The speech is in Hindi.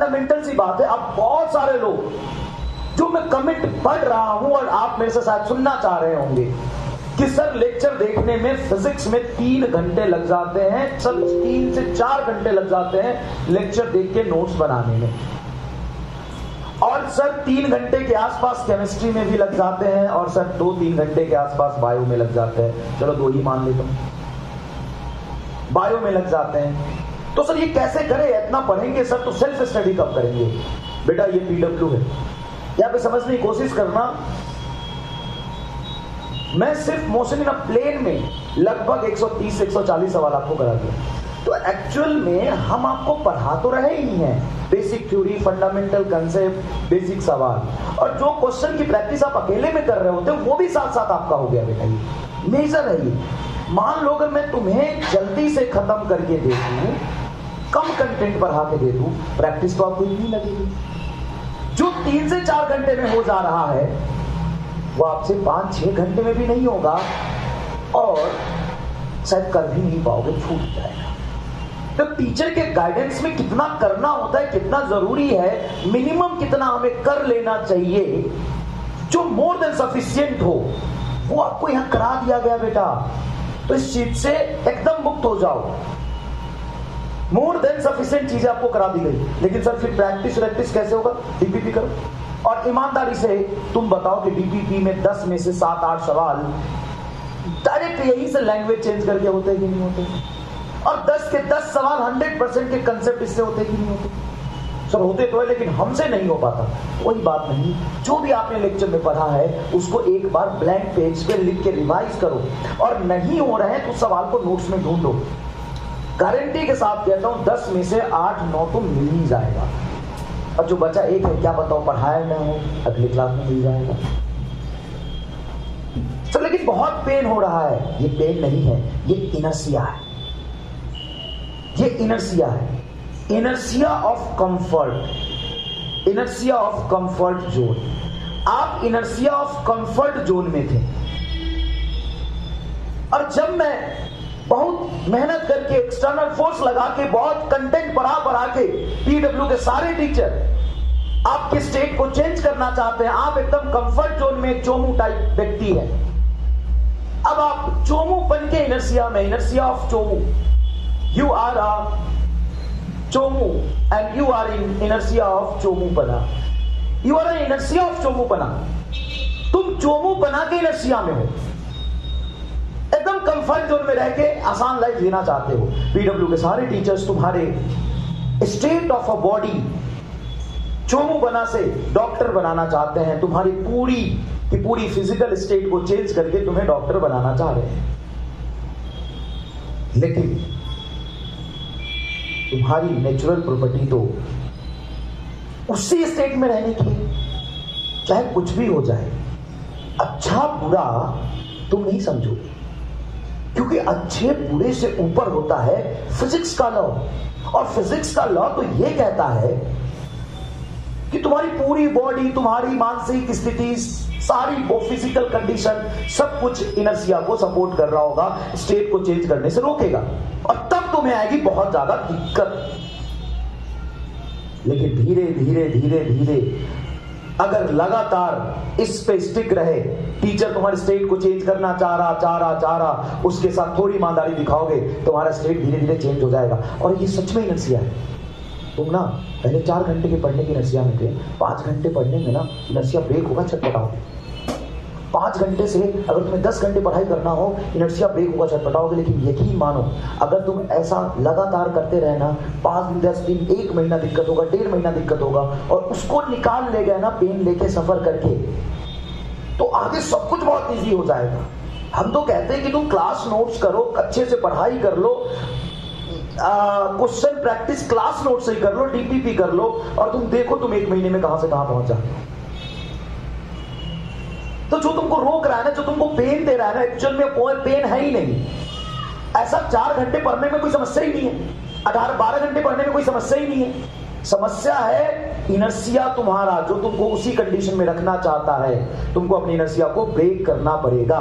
फंडामेंटल सी बात है। अब बहुत सारे लोग जो मैं कमिट पढ़ रहा हूं और आप मेरे से शायद सुनना चाह रहे होंगे कि सर लेक्चर देखने में फिजिक्स में 3 घंटे लग जाते हैं, सर 3 से 4 घंटे लग जाते हैं लेक्चर देख के नोट्स बनाने में, और सर 3 घंटे के आसपास केमिस्ट्री में भी लग जाते हैं, और सर 2-3 घंटे के आसपास बायो में लग जाते हैं। चलो 2 ही मान लेता हूं, बायो में लग जाते हैं। तो सर ये कैसे करें, इतना पढ़ेंगे सर तो सेल्फ स्टडी कब करेंगे? बेटा ये पीडब्ल्यू है, यहां पे समझने की कोशिश करना। मैं सिर्फ मोशन इन अ प्लेन में लगभग 130 से 140 सवाल आपको करा दिया। तो एक्चुअल में हम आपको पढ़ा तो रहे ही हैं, basic theory, fundamental concept, basic सवाल, और जो क्वेश्चन की प्रैक्टिस आप अकेले में कर रहे होते हैं वो भी साथ साथ आपका हो गया। बेटा ये मेजर है। ये मान लो अगर मैं तुम्हें जल्दी से खत्म करके दे दूं, कम कंटेंट पढ़ा के दे दूं, प्रैक्टिस तो आपको इतनी लगेगी। जो 3 से 4 घंटे में हो जा रहा है वो आपसे 5-6 घंटे में भी नहीं होगा, और शायद कर भी नहीं पाओगे, छूट जाएगा। तो टीचर के गाइडेंस में कितना करना होता है, कितना जरूरी है, मिनिमम कितना हमें कर लेना चाहिए, जो मोर देन सफिशिएंट हो, वो आपको यहां करा दिया गया बेटा। तो इस चीज से एकदम मुक्त हो जाओ। मोर देन सफिशिएंट चीजें आपको करा दी गई, लेकिन सर फिर प्रैक्टिस कैसे होगा? डीपीपी करो, और ईमानदारी से तुम बताओ कि डीपीपी में 10 में से 7-8 सवाल डायरेक्ट यहीं से लैंग्वेज चेंज करके होते हैं कि नहीं होते, और 10 के 10 सवाल 100% के कंसेप्ट इससे होते हैं कि नहीं होते? सर होते तो है, लेकिन हमसे नहीं हो पाता। कोई बात नहीं, जो भी आपने लेक्चर में पढ़ा है उसको एक बार ब्लैंक पेज पे लिख के रिवाइज करो, और नहीं हो रहे हैं तो सवाल को नोट्स में ढूंढो। गारंटी के साथ कहता हूं 10 में से 8-9 तो मिल ही जाएगा, और जो बचा एक है क्या बताओ पढ़ाया मैं हूं, अगली क्लास में मिल जाएगा। तो लेकिन बहुत पेन हो रहा है, ये पेन नहीं है, ये इनर्शिया है। ये इनर्शिया है, inertia of comfort, inertia of comfort zone. आप इनर्शिया ऑफ कंफर्ट जोन में थे, और जब मैं बहुत मेहनत करके एक्सटर्नल फोर्स लगा के बहुत कंटेंट पढ़ा के पीडब्ल्यू के सारे टीचर आपके स्टेट को चेंज करना चाहते हैं, आप एकदम कंफर्ट जोन में चोमू टाइप व्यक्ति है। अब आप चोमू बन के इनर्शिया में, इनर्शिया ऑफ चोमू, यू आर अ चोमू and you are in inertia of चोमू पना, you are in inertia of चोमू पना। तुम चोमू पना के इनर्शिया में हो, एकदम कंफर्ट जोन में रह के आसान लाइफ जीना चाहते हो। पीडब्ल्यू के सारे टीचर्स तुम्हारे state of a body Chomu बना से डॉक्टर बनाना चाहते हैं, तुम्हारी पूरी की पूरी फिजिकल स्टेट को चेंज करके तुम्हें डॉक्टर बनाना चाह रहे हैं, लेकिन तुम्हारी नेचुरल प्रॉपर्टी तो उसी स्टेट में रहने की है, चाहे कुछ भी हो जाए। अच्छा बुरा तुम नहीं समझोगे, क्योंकि अच्छे बुरे से ऊपर होता है फिजिक्स का लॉ, और फिजिक्स का लॉ तो यह कहता है कि तुम्हारी पूरी बॉडी, तुम्हारी मानसिक स्थिति, सारी फिजिकल कंडीशन, सब कुछ इनर्शिया को सपोर्ट कर रहा होगा, स्टेट को चेंज करने से रोकेगा, और तब तुम्हें आएगी बहुत ज्यादा दिक्कत। लेकिन धीरे धीरे धीरे धीरे अगर लगातार इस पे स्टिक रहे, टीचर तुम्हारे स्टेट को चेंज करना चाह रहा, उसके साथ थोड़ी ईमानदारी दिखाओगे, तुम्हारा स्टेट धीरे धीरे चेंज हो जाएगा। और ये सच में इनर्शिया है। तुम ना पहले 4 घंटे के पढ़ने की इनर्शिया में थे, 5 घंटे पढ़ने में ना इनर्शिया ब्रेक होगा, छटपटाओगे। 5 घंटे से अगर तुम्हें 10 घंटे पढ़ाई करना हो, इनर्शिया ब्रेक होगा, छटपटाओगे। लेकिन यकीन मानो, अगर तुम ऐसा लगातार करते रहना, 5 दिन, 10 दिन, 1 महीना दिक्कत होगा, 1.5 महीना दिक्कत होगा, और उसको निकाल ले गए ना पेन लेके, सफर करके, तो आगे सब कुछ बहुत ईजी हो जाएगा। हम तो कहते हैं कि तुम क्लास नोट्स करो, अच्छे से पढ़ाई कर लो, क्वेश्चन प्रैक्टिस क्लास नोट से ही कर लो, डीपीपी कर लो, और तुम देखो तुम 1 महीने में कहां से कहां पहुंच जाते हो। तो जो तुमको रोक रहा है ना, जो तुमको पेन दे रहा है ना, एक्चुअल में कोई पेन है ही नहीं। ऐसा 4 घंटे पढ़ने में कोई समस्या ही नहीं है, 18-12 घंटे पढ़ने में कोई समस्या ही नहीं है। समस्या है इनर्शिया तुम्हारा, जो तुमको उसी कंडीशन में रखना चाहता है। तुमको अपनी इनर्शिया को ब्रेक करना पड़ेगा।